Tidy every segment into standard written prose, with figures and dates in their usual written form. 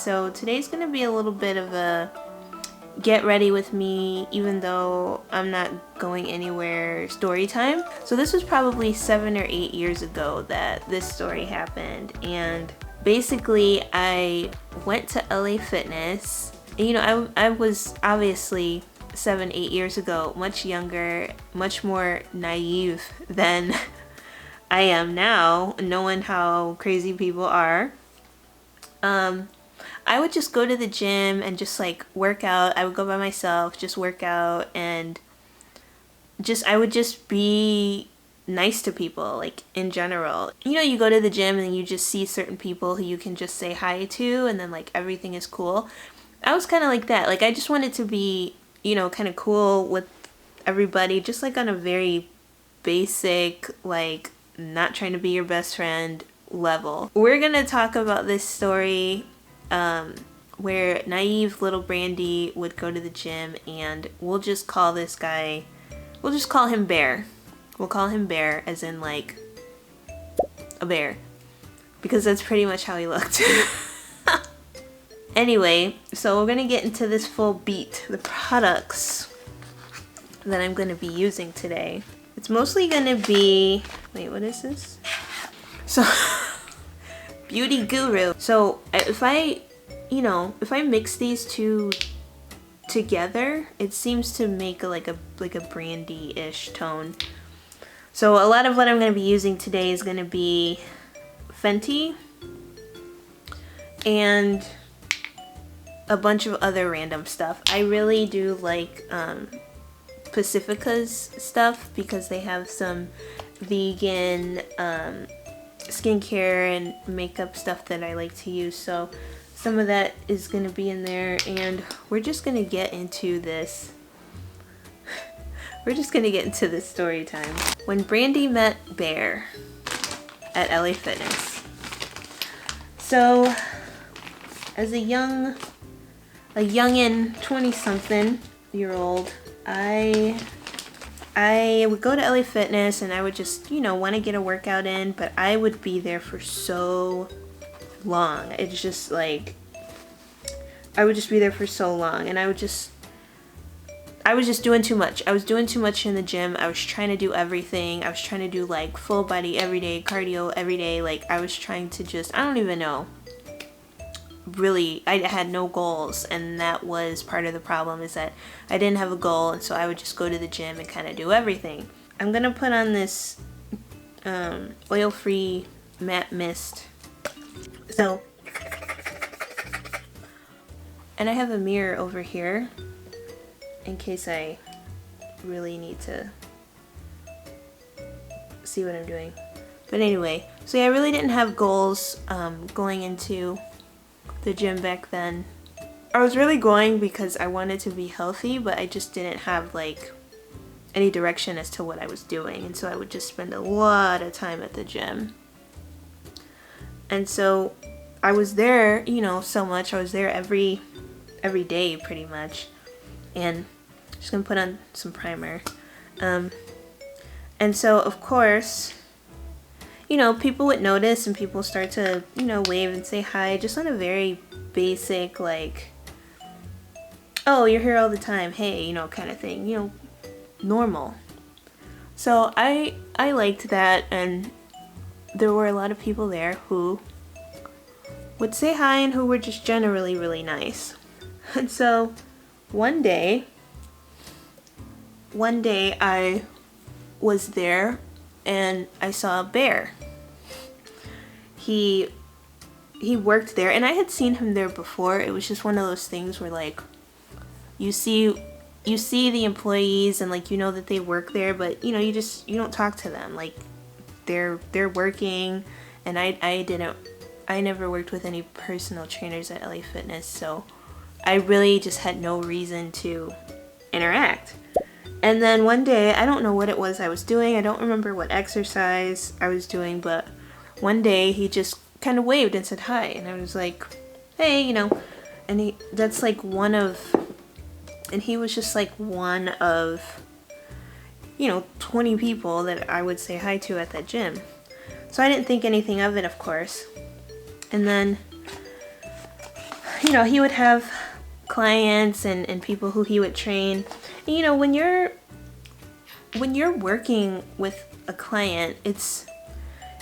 so today's gonna be a little bit of a get ready with me even though I'm not going anywhere story time. So this was probably 7 or 8 years ago that this story happened, and basically I went to LA Fitness. You know, I was obviously 7, 8 years ago much younger, much more naive than I am now, knowing how crazy people are. I would just go to the gym and just like work out. I would go by myself, just work out, and I would just be nice to people, like in general. You know, you go to the gym and you just see certain people who you can just say hi to, and then like everything is cool. I was kind of like that. Like I just wanted to be, you know, kind of cool with everybody, just like on a very basic, like not trying to be your best friend level. We're gonna talk about this story where naive little Brandy would go to the gym, and we'll just call this guy, we'll just call him Bear. We'll call him Bear, as in like a bear, because that's pretty much how he looked. Anyway, so we're gonna get into this full beat, the products that I'm gonna be using today. It's mostly gonna be, wait, what is this? So Beauty Guru. So if I mix these two together, it seems to make like a brandy-ish tone. So a lot of what I'm going to be using today is going to be Fenty and a bunch of other random stuff. I really do like Pacifica's stuff because they have some vegan skincare and makeup stuff that I like to use, so some of that is going to be in there, and we're just going to get into this. We're just going to get into this story time. When Brandy met Bear at LA Fitness. So as a youngin' 20-something year old, I would go to LA Fitness and I would just, you know, want to get a workout in, but I would be there for so long. It's just like, I would just be there for so long, and I was just doing too much. I was doing too much in the gym. I was trying to do everything. I was trying to do like full body every day, cardio every day. Like I was trying to just, I don't even know. Really, I had no goals, and that was part of the problem, is that I didn't have a goal, and so I would just go to the gym and kind of do everything. I'm gonna put on this oil-free matte mist. So, and I have a mirror over here in case I really need to see what I'm doing. But anyway, so yeah, I really didn't have goals going into the gym back then. I was really going because I wanted to be healthy, but I just didn't have like any direction as to what I was doing, and so I would just spend a lot of time at the gym. And so I was there, you know, so much. I was there every day pretty much, and just gonna put on some primer. And so of course, you know, people would notice and people start to, you know, wave and say hi, just on a very basic, like, oh, you're here all the time, hey, you know, kind of thing, you know, normal. So I liked that, and there were a lot of people there who would say hi and who were just generally really nice. And so one day I was there and I saw a Bear. He worked there, and I had seen him there before. It was just one of those things where like you see the employees and like you know that they work there, but you know you don't talk to them, like they're working. And I never worked with any personal trainers at LA Fitness, so I really just had no reason to interact. And then one day, I don't know what it was I was doing, I don't remember what exercise I was doing, but one day he just kind of waved and said hi, and I was like, hey, you know, and he was just like one of, you know, 20 people that I would say hi to at that gym. So I didn't think anything of it, of course. And then, you know, he would have clients and people who he would train. And, you know, when you're working with a client, it's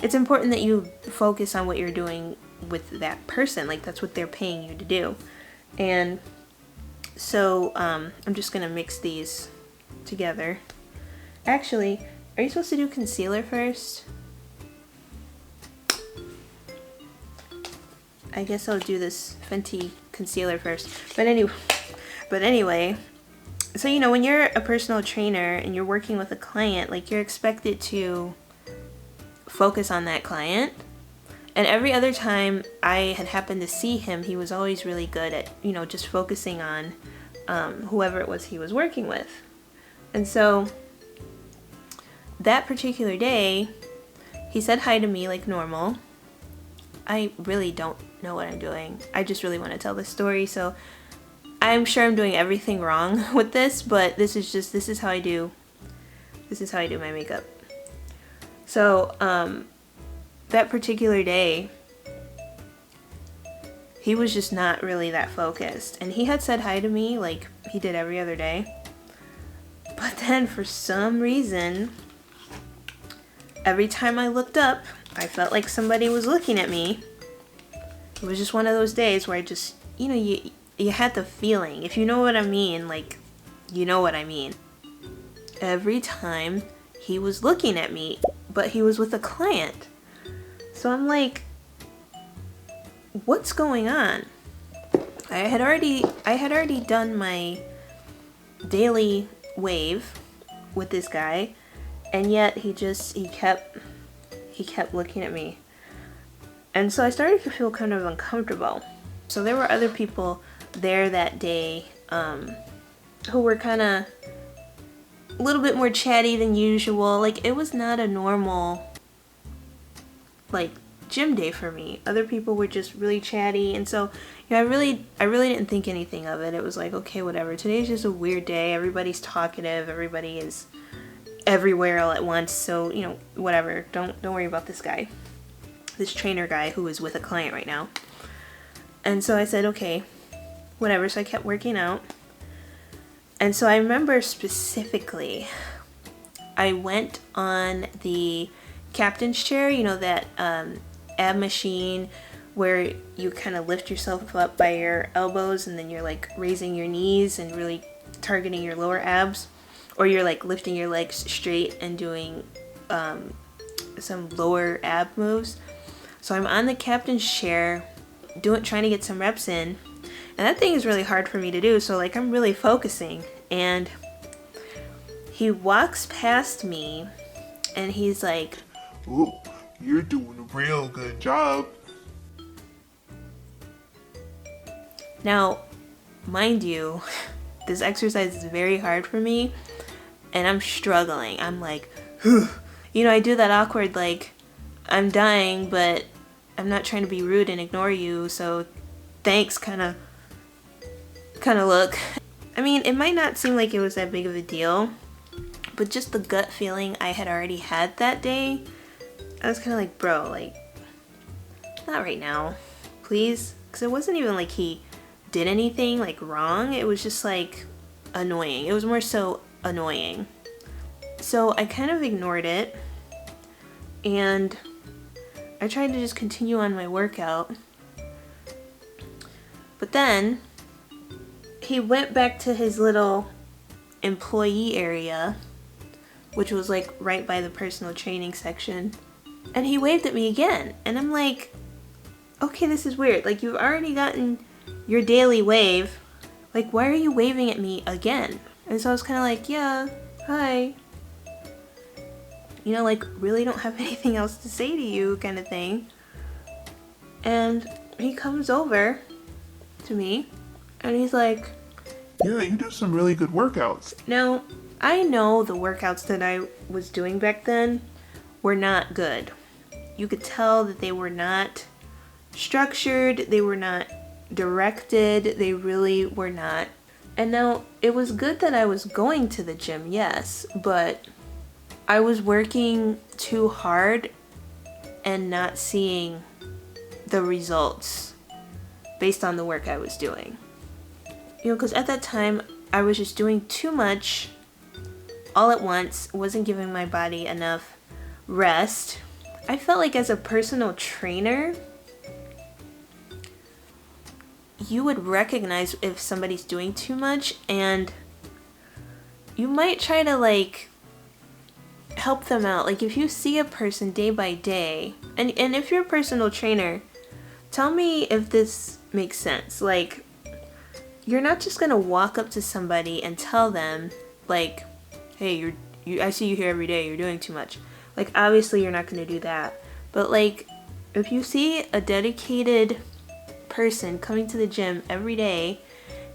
important that you focus on what you're doing with that person. Like, that's what they're paying you to do. And so I'm just gonna mix these together. Actually, are you supposed to do concealer first? I guess I'll do this Fenty concealer first. But anyway, so you know, when you're a personal trainer and you're working with a client, like, you're expected to focus on that client. And every other time I had happened to see him, he was always really good at, you know, just focusing on whoever it was he was working with. And so that particular day, he said hi to me like normal. I really don't know what I'm doing. I just really want to tell this story, so I'm sure I'm doing everything wrong with this, but this is how I do my makeup. So that particular day, he was just not really that focused, and he had said hi to me like he did every other day. But then for some reason, every time I looked up, I felt like somebody was looking at me. It was just one of those days where I just, you know, you had the feeling. If you know what I mean, like, you know what I mean. Every time he was looking at me, but he was with a client. So I'm like, what's going on? I had already done my daily wave with this guy, and yet he kept looking at me. And so I started to feel kind of uncomfortable. So there were other people there that day who were kind of a little bit more chatty than usual. Like, it was not a normal, like, gym day for me. Other people were just really chatty, and so, you know, I really didn't think anything of it. It was like, okay, whatever. Today's just a weird day. Everybody's talkative. Everybody is everywhere all at once. So, you know, whatever. Don't worry about this guy, this trainer guy who is with a client right now. And so I said, okay, whatever. So I kept working out. And so I remember specifically, I went on the captain's chair, you know, that ab machine where you kind of lift yourself up by your elbows and then you're like raising your knees and really targeting your lower abs, or you're like lifting your legs straight and doing some lower ab moves. So I'm on the captain's chair trying to get some reps in, and that thing is really hard for me to do, so like I'm really focusing. And he walks past me and he's like, "Ooh, you're doing a real good job." Now, mind you, this exercise is very hard for me and I'm struggling. I'm like, you know, I do that awkward, like, I'm dying, but I'm not trying to be rude and ignore you, so thanks kind of look. I mean, it might not seem like it was that big of a deal, but just the gut feeling I had already had that day, I was kind of like, bro, like, not right now, please. Because it wasn't even like he did anything like wrong. It was just like annoying. It was more so annoying. So I kind of ignored it, and I tried to just continue on my workout. But then he went back to his little employee area, which was like right by the personal training section, and he waved at me again. And I'm like, okay, this is weird. Like, you've already gotten your daily wave. Like, why are you waving at me again? And so I was kind of like, yeah, hi. You know, like, really don't have anything else to say to you kind of thing. And he comes over to me and he's like, "Yeah, you do some really good workouts." Now, I know the workouts that I was doing back then were not good. You could tell that they were not structured, they were not directed, they really were not. And now, it was good that I was going to the gym, yes, but I was working too hard and not seeing the results based on the work I was doing. You know, because at that time, I was just doing too much all at once, wasn't giving my body enough rest. I felt like as a personal trainer, you would recognize if somebody's doing too much, and you might try to like help them out. Like if you see a person day by day, and if you're a personal trainer, tell me if this makes sense. Like, you're not just gonna walk up to somebody and tell them like, hey, I see you here every day, you're doing too much. Like, obviously you're not gonna do that. But like, if you see a dedicated person coming to the gym every day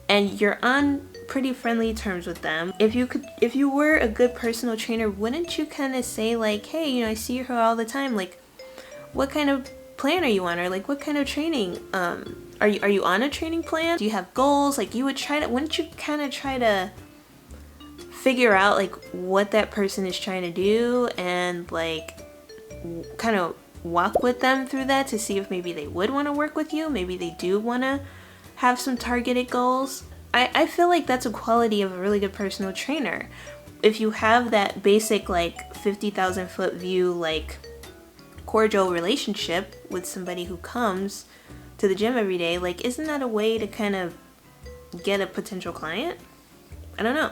and you're on pretty friendly terms with them, if you were a good personal trainer, wouldn't you kind of say like, hey, you know, I see her all the time, like what kind of plan are you on, or like what kind of training are you on a training plan? Do you have goals? Like, wouldn't you kind of try to figure out like what that person is trying to do, and like kind of walk with them through that to see if maybe they would want to work with you, maybe they do want to have some targeted goals. I feel like that's a quality of a really good personal trainer. If you have that basic like 50,000 foot view, like cordial relationship with somebody who comes to the gym every day, like isn't that a way to kind of get a potential client? I don't know.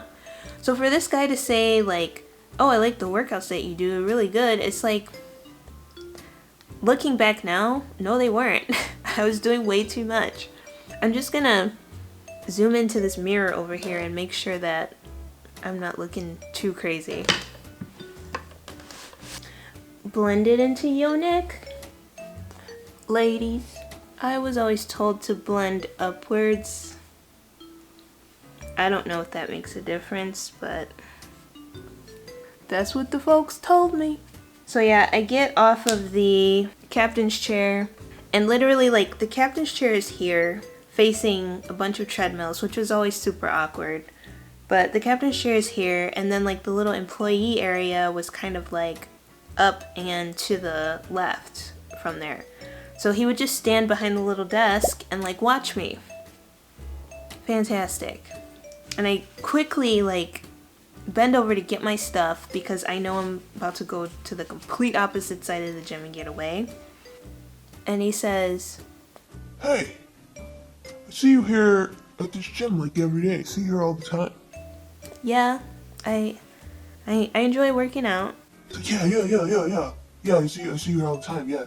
So for this guy to say like, oh, I like the workouts that you do, really good, it's like, looking back now, no they weren't. I was doing way too much. I'm just gonna zoom into this mirror over here and make sure that I'm not looking too crazy. Blend it into your neck. Ladies, I was always told to blend upwards. I don't know if that makes a difference, but that's what the folks told me. So yeah, I get off of the captain's chair, and literally like the captain's chair is here facing a bunch of treadmills, which was always super awkward. But the captain's chair is here, and then like the little employee area was kind of like up and to the left from there. So he would just stand behind the little desk and like watch me. Fantastic. And I quickly like bend over to get my stuff because I know I'm about to go to the complete opposite side of the gym and get away. And he says, Hey, I see you here at this gym like every day. I see you here all the time. yeah, I enjoy working out. Yeah. Yeah, I see you here all the time. Yeah,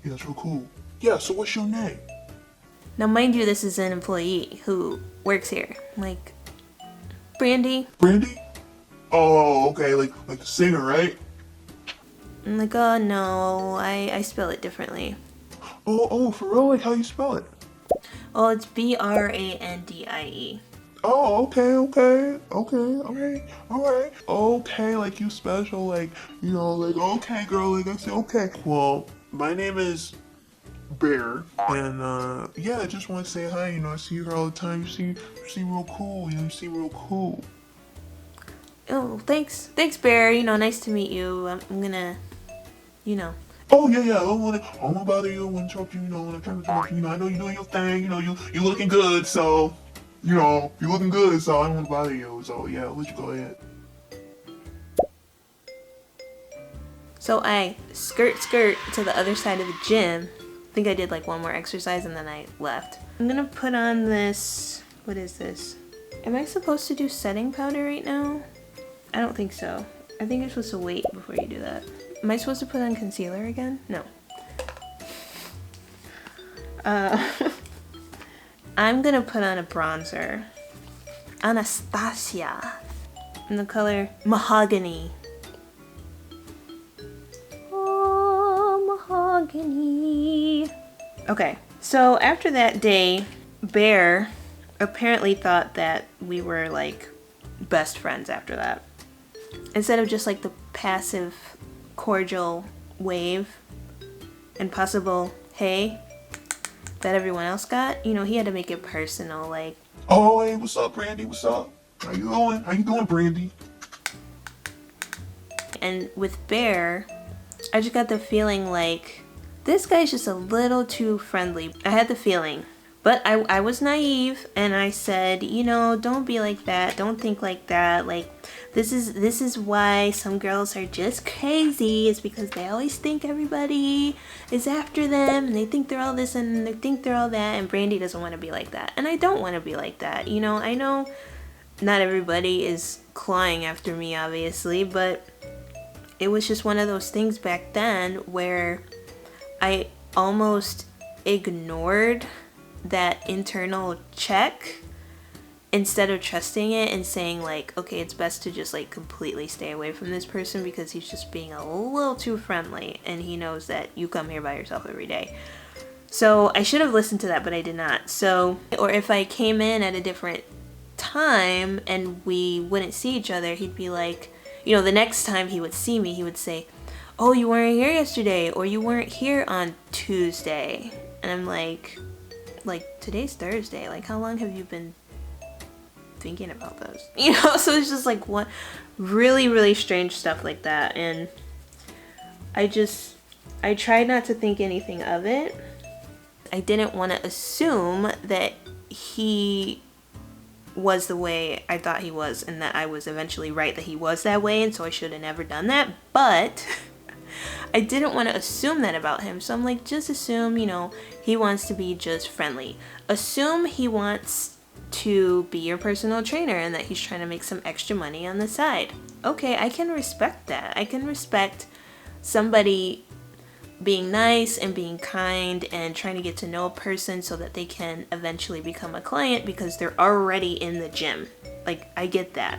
it's real cool. Yeah, so what's your name? Now mind you, this is an employee who works here. Like, Brandy. Brandy? Oh, okay, like the singer, right? I'm like, oh no, I spell it differently. Oh, for real? Like how you spell it? Oh, it's Brandie. Oh, okay, alright. Okay, like you special, like, you know, like, okay, girl, like, I say, okay. Well, my name is Bear, and, yeah, I just want to say hi, you know, I see you here all the time, you seem real cool, you seem real cool. Oh, thanks Bear, you know, nice to meet you. I'm gonna, you know. Oh, yeah, I don't want to bother you, I want to talk to you, you know, when I'm trying to talk to you, you know, I know you're doing your thing, you know, you looking good, so... You know, you're looking good, so I don't want to bother you. So, yeah, I'll let you go ahead. So I skirt to the other side of the gym. I think I did like one more exercise and then I left. I'm gonna put on this, what is this? Am I supposed to do setting powder right now? I don't think so. I think you're supposed to wait before you do that. Am I supposed to put on concealer again? No. I'm gonna put on a bronzer. Anastasia. In the color Mahogany. Oh, Mahogany. Okay, so after that day, Bear apparently thought that we were like best friends after that. Instead of just like the passive, cordial wave and possible hey that everyone else got, you know, he had to make it personal, like, oh, hey, what's up, Brandy? What's up? How you doing, Brandy? And with Bear, I just got the feeling like this guy's just a little too friendly. I had the feeling. But I was naive, and I said, you know, don't be like that. Don't think like that. Like, this is why some girls are just crazy. It's because they always think everybody is after them, and they think they're all this and they think they're all that. And Brandy doesn't want to be like that, and I don't want to be like that. You know, I know not everybody is clawing after me, obviously, but it was just one of those things back then where I almost ignored that internal check instead of trusting it and saying like, okay, it's best to just like completely stay away from this person because he's just being a little too friendly and he knows that you come here by yourself every day. So I should have listened to that, but I did not. So, or if I came in at a different time and we wouldn't see each other, he'd be like, you know, the next time he would see me, he would say, oh, you weren't here yesterday, or you weren't here on Tuesday. And I'm like, today's Thursday. Like, how long have you been thinking about this? You know, so it's just like what really, really strange stuff like that. And I tried not to think anything of it. I didn't want to assume that he was the way I thought he was and that I was eventually right that he was that way, and so I should have never done that. But I didn't want to assume that about him. So I'm like, just assume, you know, he wants to be just friendly. Assume he wants to be your personal trainer and that he's trying to make some extra money on the side. Okay, I can respect that. I can respect somebody being nice and being kind and trying to get to know a person so that they can eventually become a client because they're already in the gym. Like, I get that.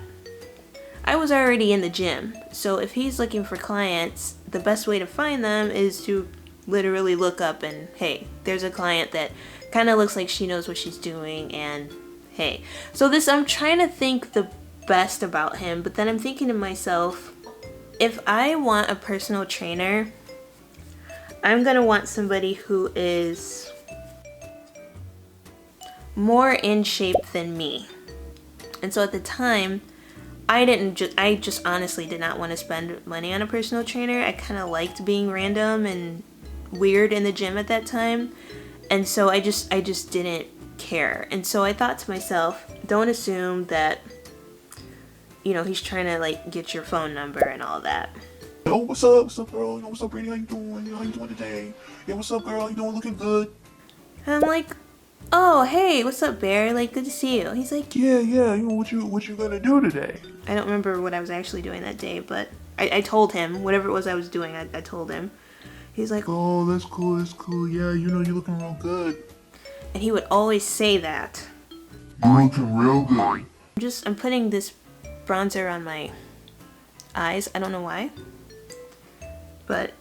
I was already in the gym, so if he's looking for clients, the best way to find them is to literally look up and, hey, there's a client that kind of looks like she knows what she's doing, and hey. So this, I'm trying to think the best about him, but then I'm thinking to myself, if I want a personal trainer, I'm gonna want somebody who is more in shape than me. And so at the time, I just honestly did not want to spend money on a personal trainer. I kind of liked being random and weird in the gym at that time. And so I just didn't care. And so I thought to myself, don't assume that, you know, he's trying to like get your phone number and all that. Oh, what's up? What's up, girl? You know, what's up, Brandy? How you doing? How you doing today? Yeah, what's up, girl? How you doing? Looking good. And I'm like, oh, hey, what's up, Bear? Like, good to see you. He's like, Yeah. You know, what you gonna do today? I don't remember what I was actually doing that day, but I told him, whatever it was I was doing, I told him. He's like, oh, that's cool. Yeah, you know, you're looking real good. And he would always say that. You're looking real good. I'm putting this bronzer on my eyes. I don't know why, but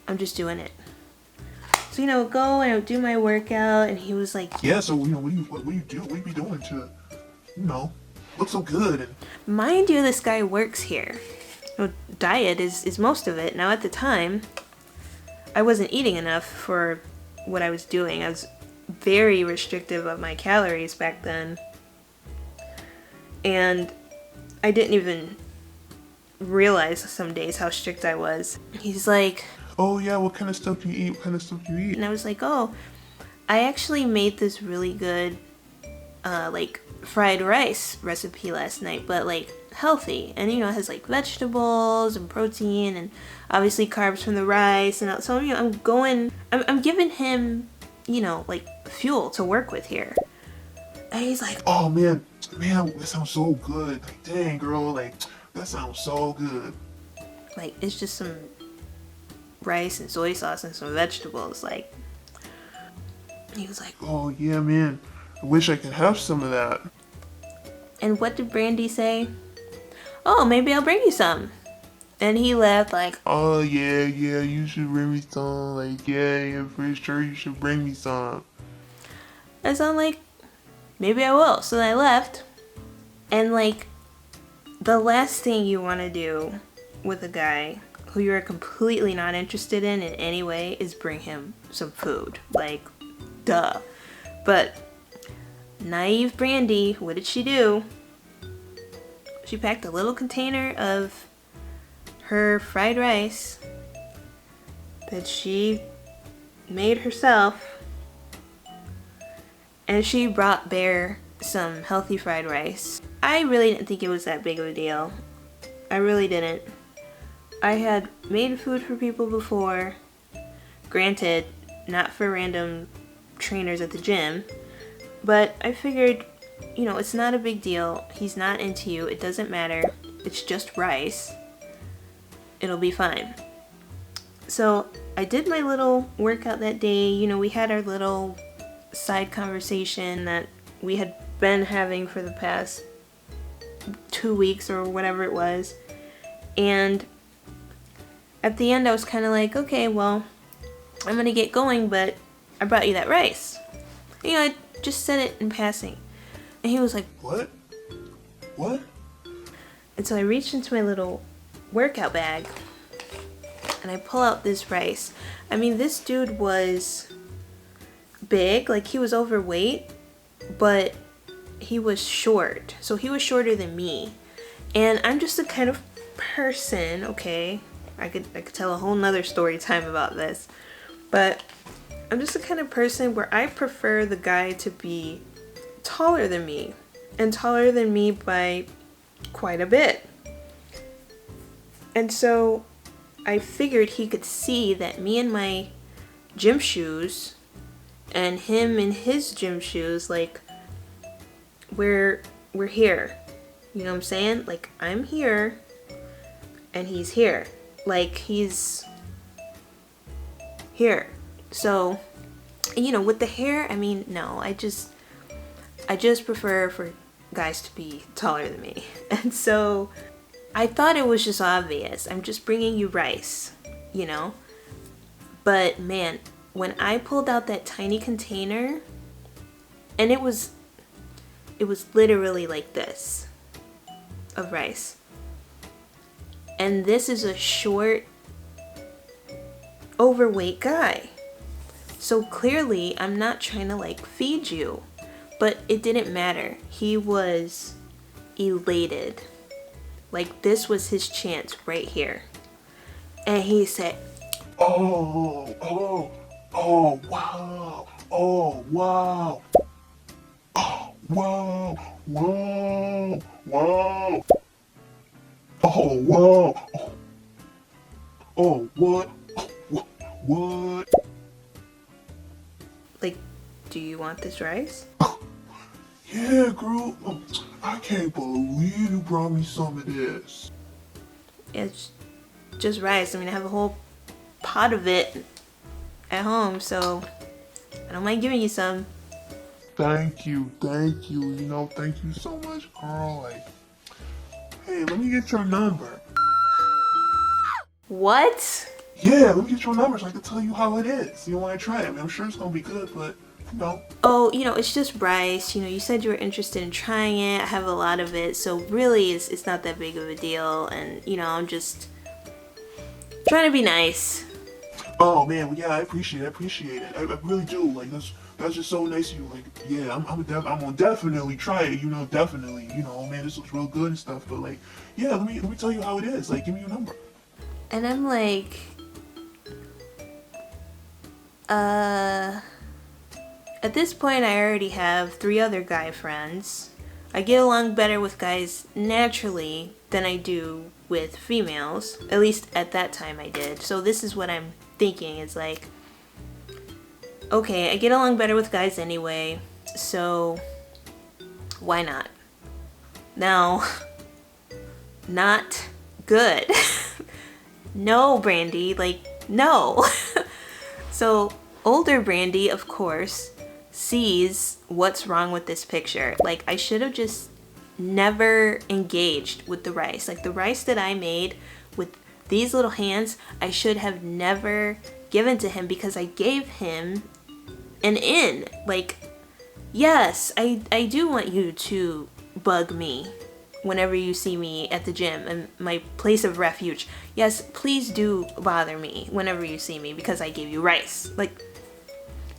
I'm just doing it. So, you know, go and I would do my workout, and he was like, yeah, so, you know, what do you do? What do you be doing to, you know, look so good? And mind you, this guy works here. You know, diet is most of it. Now, at the time, I wasn't eating enough for what I was doing. I was very restrictive of my calories back then. And I didn't even realize some days how strict I was. He's like, oh yeah, what kind of stuff do you eat? And I was like, oh, I actually made this really good like fried rice recipe last night, but like healthy, and you know, it has like vegetables and protein and obviously carbs from the rice, and so, you know, I'm giving him, you know, like fuel to work with here. And he's like, oh man, that sounds so good. Like, dang, girl, like that sounds so good. Like, it's just some rice and soy sauce and some vegetables. Like, he was like, oh yeah, man, I wish I could have some of that. And what did Brandy say? Oh, maybe I'll bring you some. And he left like, oh yeah, you should bring me some. Like, yeah, for sure you should bring me some. And so I'm like, maybe I will. So I left. And like, the last thing you want to do with a guy who you're completely not interested in any way is bring him some food. Like, duh. But naive Brandy, what did she do? She packed a little container of her fried rice that she made herself, And she brought Bear some healthy fried rice. I really didn't think it was that big of a deal. I really didn't. I had made food for people before. Granted, not for random trainers at the gym. But I figured, you know, it's not a big deal. He's not into you. It doesn't matter. It's just rice. It'll be fine. So I did my little workout that day. You know, we had our little side conversation that we had been having for the past 2 weeks or whatever it was. And at the end I was kind of like, okay, well, I'm gonna get going, but I brought you that rice. You know, I just said it in passing. And he was like, What? What? And so I reached into my little workout bag and I pull out this rice. I mean, this dude was big, like he was overweight, but he was short. So he was shorter than me. And I'm just the kind of person, okay, I could tell a whole nother story time about this, but I'm just the kind of person where I prefer the guy to be taller than me, and taller than me by quite a bit. And so I figured he could see that me in my gym shoes and him in his gym shoes, like, we're here. You know what I'm saying? Like, I'm here and he's here. Like, he's here. So, you know, with the hair, I mean, no, I just prefer for guys to be taller than me. And so I thought it was just obvious. I'm just bringing you rice, you know? But man, when I pulled out that tiny container, and it was literally like this of rice. And this is a short, overweight guy. So clearly I'm not trying to like feed you, but it didn't matter. He was elated. Like, this was his chance right here. And he said, Oh, wow. Oh, wow. Oh, wow. Wow. Wow. Oh, wow. Oh, what? What? like, do you want this rice? Yeah, girl. I can't believe you brought me some of this. It's just rice. I mean, I have a whole pot of it at home, so I don't mind giving you some. Thank you. You know, thank you so much, girl. Like, hey, let me get your number. What? Yeah, let me get your number so I can tell you how it is. You know, when I try it. I mean, I'm sure it's gonna be good, but you know. Oh, you know, it's just rice. You know, you said you were interested in trying it. I have a lot of it, so really it's not that big of a deal. And, you know, I'm just trying to be nice. Oh man, well, yeah, I appreciate it. I really do. Like, that's just so nice of you. Like, yeah, I'm gonna definitely try it. You know, definitely. You know, man, this looks real good and stuff. But like, yeah, let me tell you how it is. Like, give me your number. And I'm like, at this point I already have 3 other guy friends. I get along better with guys naturally than I do with females. At least at that time I did. So this is what I'm thinking, is like, okay, I get along better with guys anyway, so why not? Now, not good. No, Brandy, like, no. So older Brandy, of course, sees what's wrong with this picture. Like, I should have just never engaged with the rice. Like, the rice that I made with these little hands, I should have never given to him, because I gave him an in. Like, yes, I do want you to bug me whenever you see me at the gym and my place of refuge. Yes, please do bother me whenever you see me because I gave you rice. Like,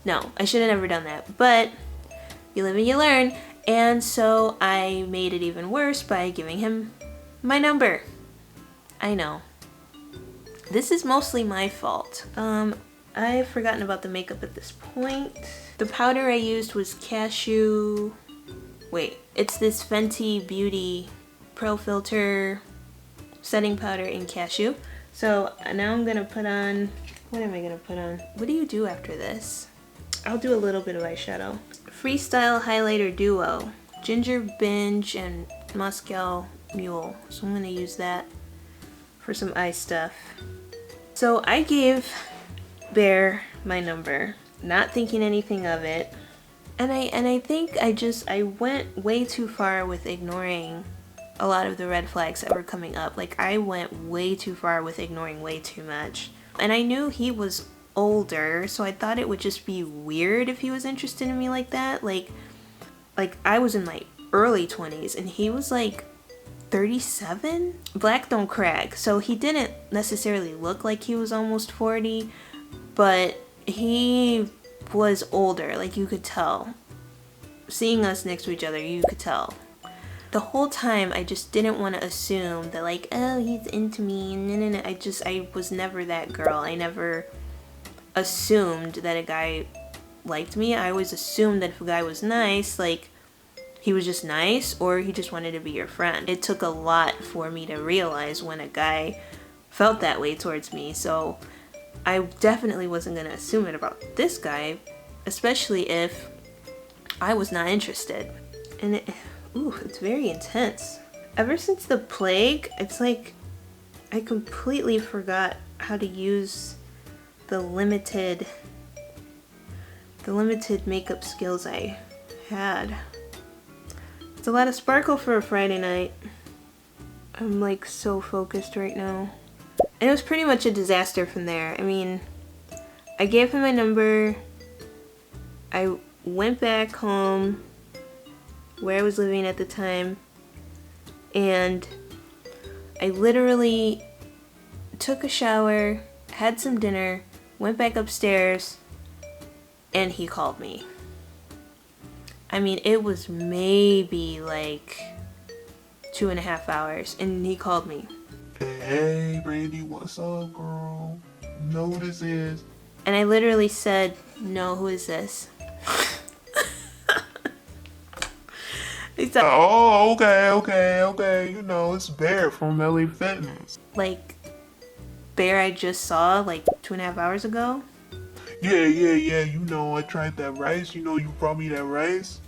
no, I should have never done that. But you live and you learn. And so I made it even worse by giving him my number. I know. This is mostly my fault. I've forgotten about the makeup at this point. The powder I used was cashew. Wait, it's this Fenty Beauty Pro Filter setting powder in cashew. So now I'm gonna put on, what am I gonna put on? What do you do after this? I'll do a little bit of eyeshadow. Freestyle Highlighter Duo, Ginger Binge and Moscow Mule. So I'm gonna use that for some eye stuff. So I gave Bear my number, not thinking anything of it. And I think I went way too far with ignoring a lot of the red flags that were coming up. Like, I went way too far with ignoring way too much. And I knew he was older, so I thought it would just be weird if he was interested in me like that. Like I was in my early 20s and he was like 37? Black don't crack. So he didn't necessarily look like he was almost 40, but he was older, like you could tell. Seeing us next to each other, you could tell. The whole time I just didn't want to assume that like, oh, he's into me. No. I was never that girl. I never assumed that a guy liked me. I always assumed that if a guy was nice, like, he was just nice or he just wanted to be your friend. It took a lot for me to realize when a guy felt that way towards me. So I definitely wasn't going to assume it about this guy, especially if I was not interested. And it's very intense. Ever since the plague, it's like I completely forgot how to use the limited makeup skills I had. It's a lot of sparkle for a Friday night. I'm like so focused right now. And it was pretty much a disaster from there. I mean, I gave him my number. I went back home where I was living at the time, and I literally took a shower, had some dinner, went back upstairs, and he called me. I mean, it was maybe like 2.5 hours, and he called me. Hey, Brandy, what's up, girl? Know who this is? And I literally said, no, who is this? He said, Oh, okay. You know, it's Bear from LA Fitness. like, Bear I just saw like 2.5 hours ago. Yeah. You know, I tried that rice. You know, you brought me that rice.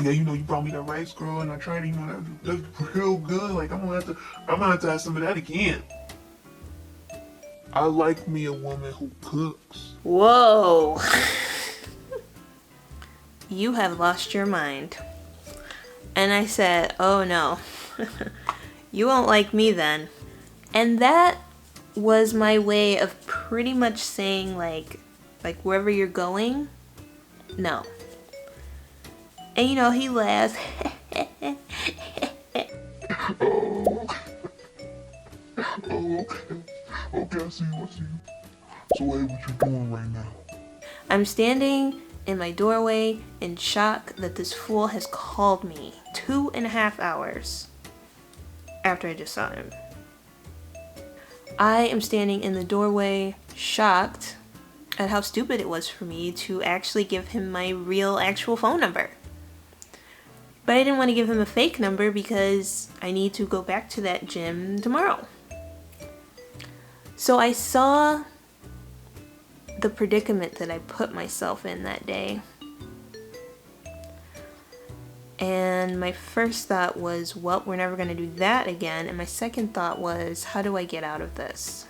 Yeah, you know, you brought me that rice, girl, and I tried it. You know, that's real good. Like, I'm gonna have to have some of that again. I like me a woman who cooks. Whoa. You have lost your mind. And I said, oh no. You won't like me then. And that was my way of pretty much saying like wherever you're going, no. And you know, he laughed. Oh, okay. Okay, I see you. So, hey, what you doing right now? I'm standing in my doorway in shock that this fool has called me 2.5 hours after I just saw him. I am standing in the doorway shocked at how stupid it was for me to actually give him my real actual phone number. But I didn't want to give him a fake number because I need to go back to that gym tomorrow. So I saw the predicament that I put myself in that day. And my first thought was, well, we're never going to do that again. And my second thought was, how do I get out of this?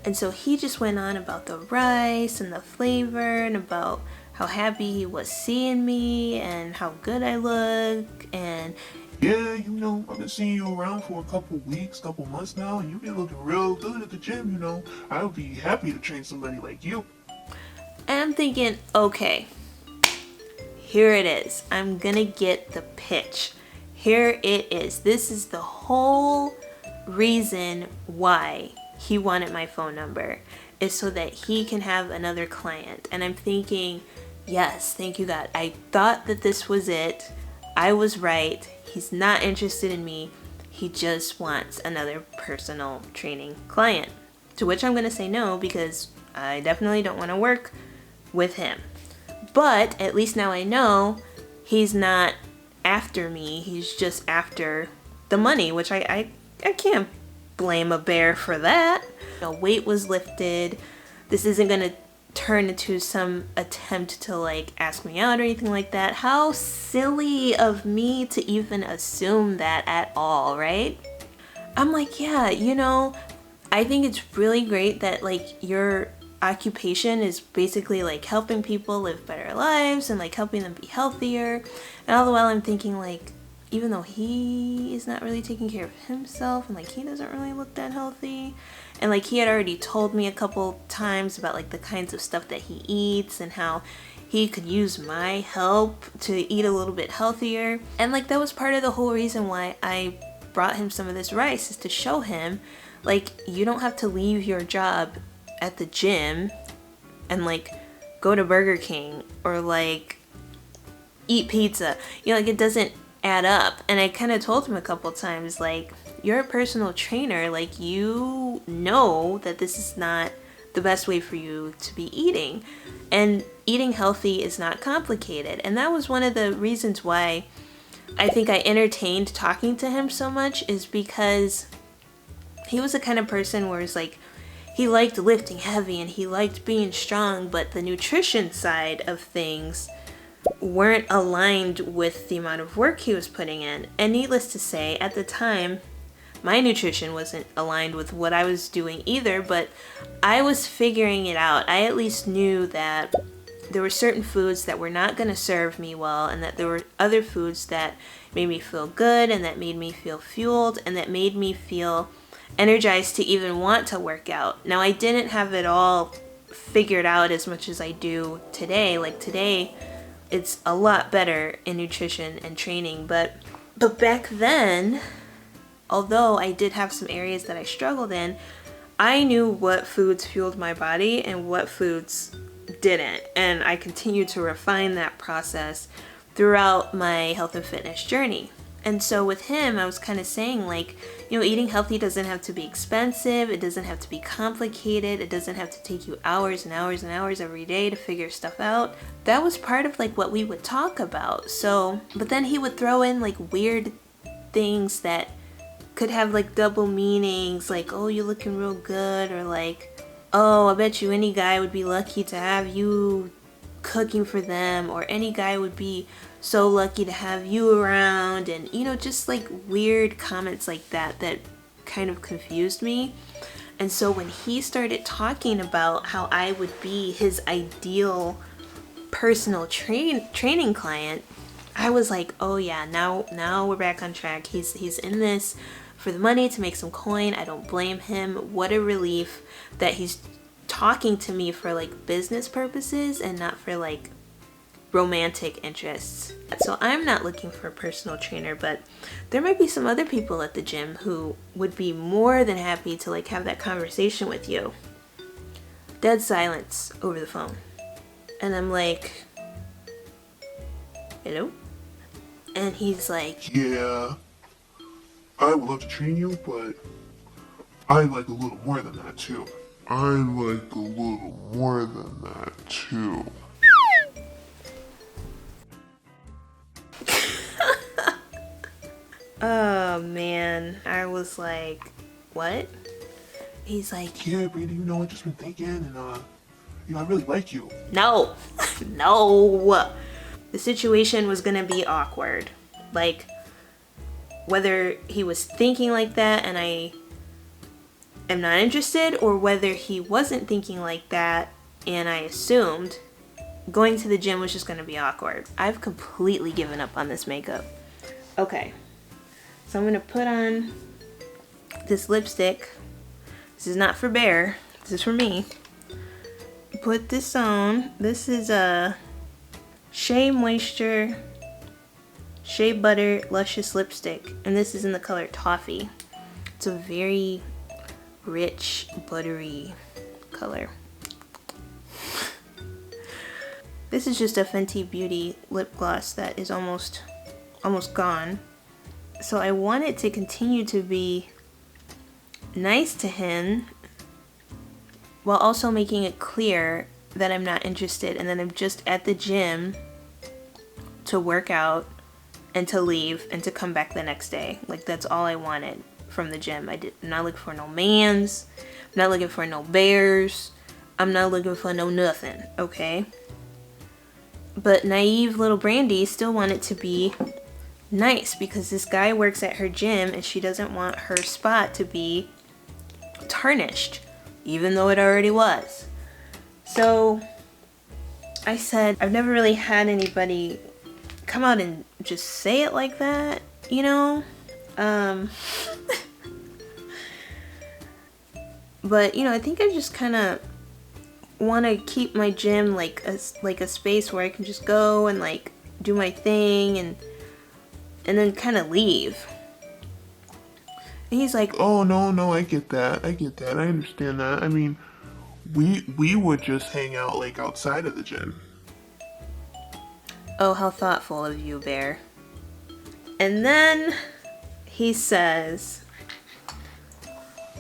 And so he just went on about the rice and the flavor and about how happy he was seeing me and how good I look. And yeah, you know, I've been seeing you around for a couple weeks, couple months now, and you've been looking real good at the gym, you know. I would be happy to train somebody like you. And I'm thinking, okay, here it is. I'm gonna get the pitch. Here it is. This is the whole reason why he wanted my phone number, is so that he can have another client. And I'm thinking, yes, thank you God. I thought that this was it. I was right. He's not interested in me. He just wants another personal training client. To which I'm going to say no, because I definitely don't want to work with him. But at least now I know he's not after me. He's just after the money, which I can't blame a bear for that. The weight was lifted. This isn't going to turn into some attempt to like ask me out or anything like that. How silly of me to even assume that at all, right? I'm like, yeah, you know, I think it's really great that like your occupation is basically like helping people live better lives and like helping them be healthier. And all the while I'm thinking like, even though he is not really taking care of himself and like he doesn't really look that healthy, and like he had already told me a couple times about like the kinds of stuff that he eats and how he could use my help to eat a little bit healthier. And like that was part of the whole reason why I brought him some of this rice, is to show him like you don't have to leave your job at the gym and like go to Burger King or like eat pizza. You know, like it doesn't add up. And I kind of told him a couple times, like, you're a personal trainer, like you know that this is not the best way for you to be eating, and eating healthy is not complicated. And that was one of the reasons why I think I entertained talking to him so much, is because he was the kind of person where it's like he liked lifting heavy and he liked being strong, but the nutrition side of things weren't aligned with the amount of work he was putting in. And needless to say, at the time, my nutrition wasn't aligned with what I was doing either, but I was figuring it out. I at least knew that there were certain foods that were not going to serve me well, and that there were other foods that made me feel good and that made me feel fueled and that made me feel energized to even want to work out. Now, I didn't have it all figured out as much as I do today. Like today, it's a lot better in nutrition and training, but back then, although I did have some areas that I struggled in, I knew what foods fueled my body and what foods didn't. And I continued to refine that process throughout my health and fitness journey. And so with him, I was kind of saying like, you know, eating healthy doesn't have to be expensive. It doesn't have to be complicated. It doesn't have to take you hours and hours and hours every day to figure stuff out. That was part of like what we would talk about. So, but then he would throw in like weird things that could have like double meanings, like, oh, you're looking real good, or like, oh, I bet you any guy would be lucky to have you cooking for them, or any guy would be so lucky to have you around. And you know, just like weird comments like that that kind of confused me. And so when he started talking about how I would be his ideal personal training client, I was like, oh yeah, now we're back on track. He's in this for the money, to make some coin. I don't blame him. What a relief that he's talking to me for like business purposes and not for like romantic interests. So I'm not looking for a personal trainer, but there might be some other people at the gym who would be more than happy to like have that conversation with you. Dead silence over the phone. And I'm like, hello? And he's like, Yeah, I would love to train you, but I'd like a little more than that too. oh man. I was like, what? He's like, Yeah, Brady, you know, I've just been thinking, and you know, I really like you. no, no. The situation was gonna be awkward. Like, whether he was thinking like that and I am not interested, or whether he wasn't thinking like that and I assumed, going to the gym was just gonna be awkward. I've completely given up on this makeup. Okay, so I'm gonna put on this lipstick. This is not for Bear, this is for me. Put this on. This is a Shea Moisture Shea Butter Luscious Lipstick, and this is in the color Toffee. It's a very rich, buttery color. This is just a Fenty Beauty lip gloss that is almost gone. So I want it to continue to be nice to him while also making it clear that I'm not interested and that I'm just at the gym to work out and to leave and to come back the next day. Like, that's all I wanted from the gym. I'm not looking for no mans. I'm not looking for no bears. I'm not looking for no nothing, okay? But naive little Brandy still wanted to be nice because this guy works at her gym and she doesn't want her spot to be tarnished, even though it already was. So I said, I've never really had anybody come out and just say it like that, you know? But, you know, I think I just kind of want to keep my gym like a space where I can just go and like do my thing and then kind of leave. And he's like, Oh, no, I get that. I understand that. I mean, we would just hang out like outside of the gym. oh, how thoughtful of you, Bear. And then he says,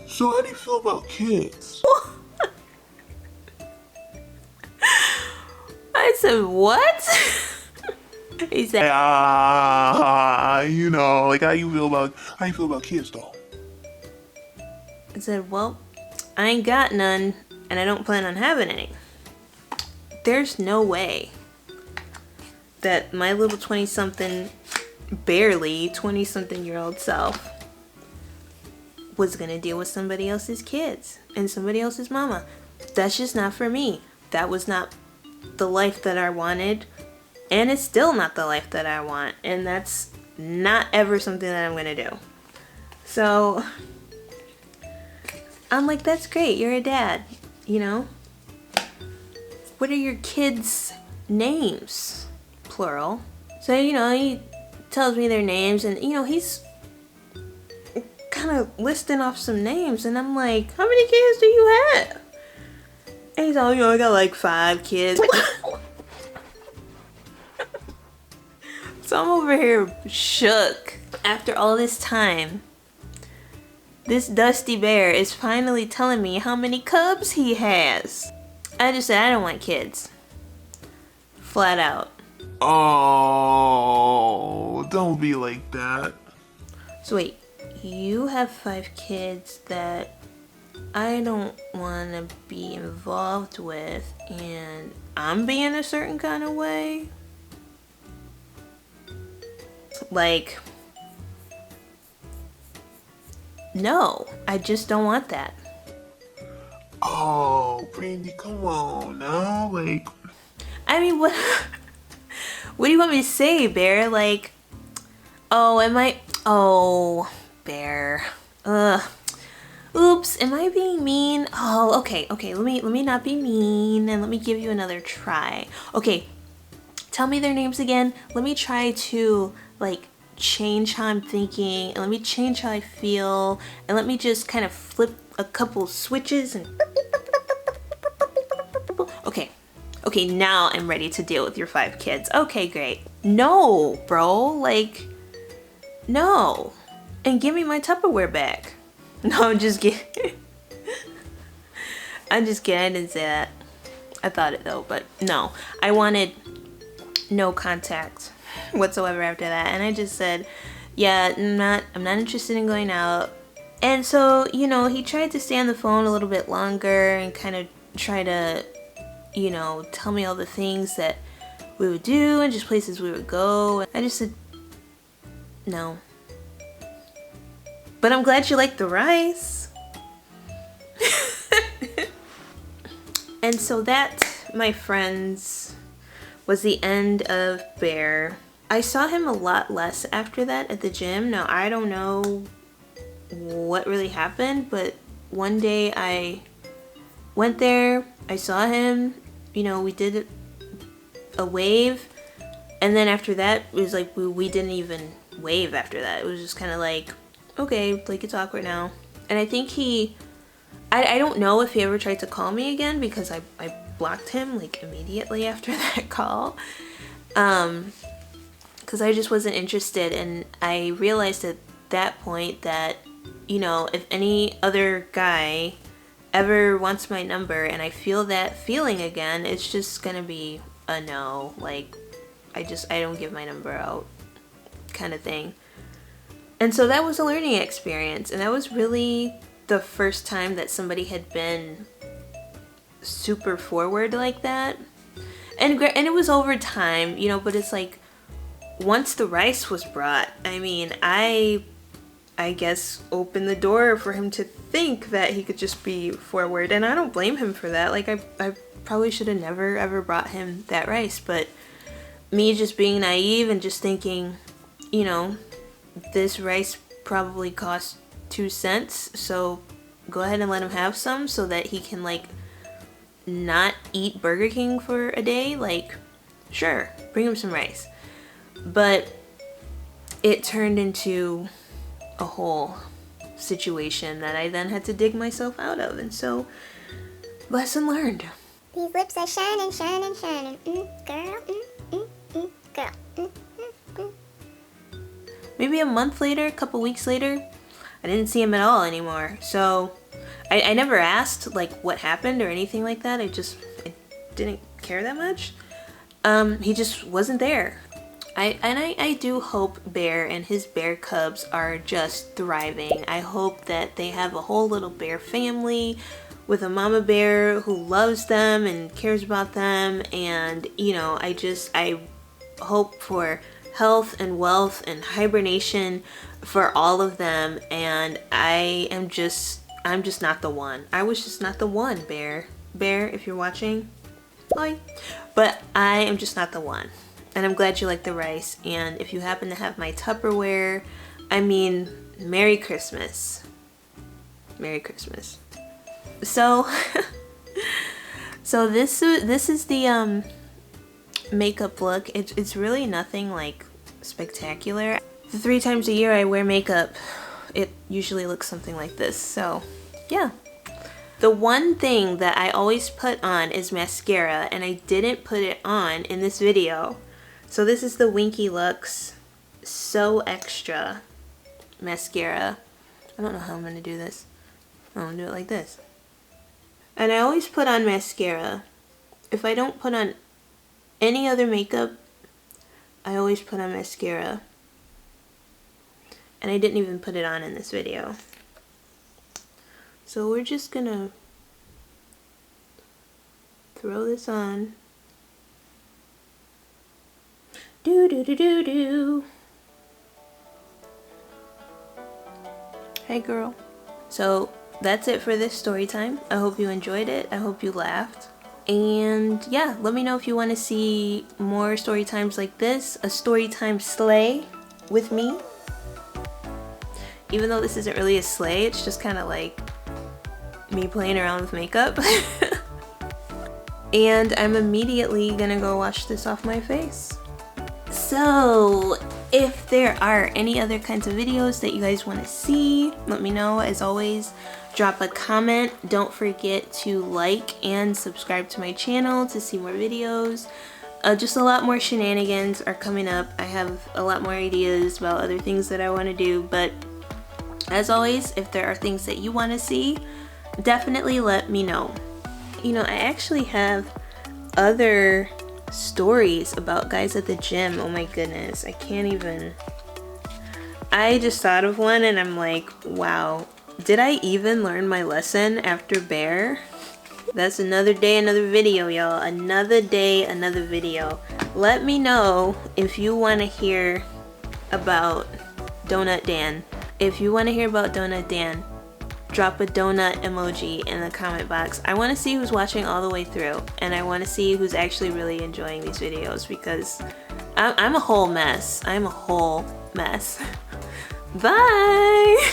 So how do you feel about kids? I said, what? He said, You know, like how you feel about kids though? I said, well, I ain't got none and I don't plan on having any. There's no way that my little 20-something, barely 20-something-year-old self was gonna deal with somebody else's kids and somebody else's mama. That's just not for me. That was not the life that I wanted, and it's still not the life that I want, and that's not ever something that I'm gonna do. So I'm like, that's great, you're a dad, you know? What are your kids' names? Plural. So, you know, he tells me their names, and, you know, he's kind of listing off some names, and I'm like, how many kids do you have? And he's all, you know, I got like 5 kids. So I'm over here shook. After all this time, this Dusty Bear is finally telling me how many cubs he has. I just said, I don't want kids. Flat out. Oh, don't be like that. So wait, you have 5 kids that I don't want to be involved with, and I'm being a certain kind of way? Like, no, I just don't want that. Oh, Brandy, come on now, like. I mean, what do you want me to say, Bear? Like, oh, Bear. Oops, am I being mean? Oh, okay, let me not be mean, and let me give you another try. Okay, tell me their names again. Let me try to, like, change how I'm thinking, and let me change how I feel, and let me just kind of flip a couple switches and okay, now I'm ready to deal with your 5 kids. Okay, great. No, bro, like, no. And give me my Tupperware back. No, I'm just kidding. I'm just kidding, I didn't say that. I thought it though, but no. I wanted no contact whatsoever after that, and I just said, yeah, I'm not interested in going out. And so, you know, he tried to stay on the phone a little bit longer and kind of try to, you know, tell me all the things that we would do and just places we would go. I just said, no. But I'm glad you like the rice. And so that, my friends, was the end of Bear. I saw him a lot less after that at the gym. Now, I don't know what really happened, but one day I went there, I saw him, you know, we did a wave, and then after that, it was like we didn't even wave after that. It was just kind of like, okay, like, it's awkward now. And I think I don't know if he ever tried to call me again, because I blocked him like immediately after that call, because I just wasn't interested. And I realized at that point that, you know, if any other guy ever wants my number and I feel that feeling again, it's just gonna be a no. Like, I don't give my number out kind of thing. And so that was a learning experience, and that was really the first time that somebody had been super forward like that. And it was over time, you know, but it's like, once the rice was brought, I mean, I guess opened the door for him to think that he could just be forward, and I don't blame him for that. Like, I probably should have never ever brought him that rice, but me just being naive and just thinking, you know, this rice probably costs 2 cents, so go ahead and let him have some so that he can, like, not eat Burger King for a day. Like, sure, bring him some rice. But it turned into a whole situation that I then had to dig myself out of, and so, lesson learned. These lips are shining, shining, shining. Girl, girl. Maybe a month later, a couple weeks later, I didn't see him at all anymore. So I never asked like what happened or anything like that. I didn't care that much. He just wasn't there. I do hope Bear and his bear cubs are just thriving. I hope that they have a whole little bear family with a mama bear who loves them and cares about them. And, you know, I hope for health and wealth and hibernation for all of them. And I'm just not the one. I was just not the one, Bear. Bear, if you're watching, hi. But I am just not the one. And I'm glad you like the rice. And if you happen to have my Tupperware, I mean, Merry Christmas. Merry Christmas. So, so this is the makeup look. It's really nothing like spectacular. The 3 times a year I wear makeup, it usually looks something like this. So, yeah. The one thing that I always put on is mascara, and I didn't put it on in this video. So this is the Wonki Lux So Extra mascara. I don't know how I'm going to do this. I'm going to do it like this. And I always put on mascara. If I don't put on any other makeup, I always put on mascara. And I didn't even put it on in this video. So we're just going to throw this on. Do do do do do. Hey girl. So that's it for this story time. I hope you enjoyed it. I hope you laughed. And yeah, let me know if you want to see more story times like this. A story time sleigh with me. Even though this isn't really a sleigh, it's just kind of like me playing around with makeup. And I'm immediately gonna go wash this off my face. So, if there are any other kinds of videos that you guys want to see, let me know. As always, drop a comment. Don't forget to like and subscribe to my channel to see more videos. Just a lot more shenanigans are coming up. I have a lot more ideas about other things that I want to do, but as always, if there are things that you want to see, definitely let me know. You know, I actually have other stories about guys at the gym. Oh my goodness, I can't even. I just thought of one and I'm like, wow, did I even learn my lesson after Bear? That's another day, another video, y'all. Another day, another video. Let me know if you want to hear about Donut Dan. If you want to hear about Donut Dan, drop a donut emoji in the comment box. I want to see who's watching all the way through, and I want to see who's actually really enjoying these videos, because I'm a whole mess. I'm a whole mess. Bye!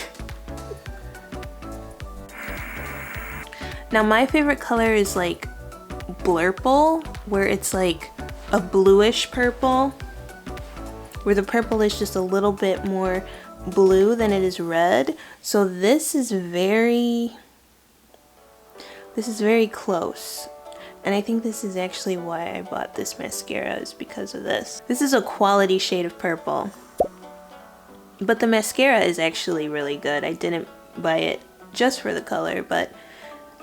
Now my favorite color is like Blurple, where it's like a bluish purple, where the purple is just a little bit more blue than it is red. So this is very close, and I think this is actually why I bought this mascara, is because of this. This is a quality shade of purple, but the mascara is actually really good. I didn't buy it just for the color, but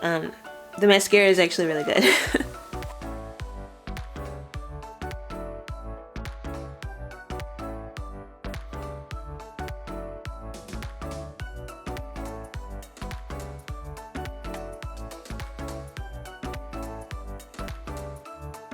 The mascara is actually really good.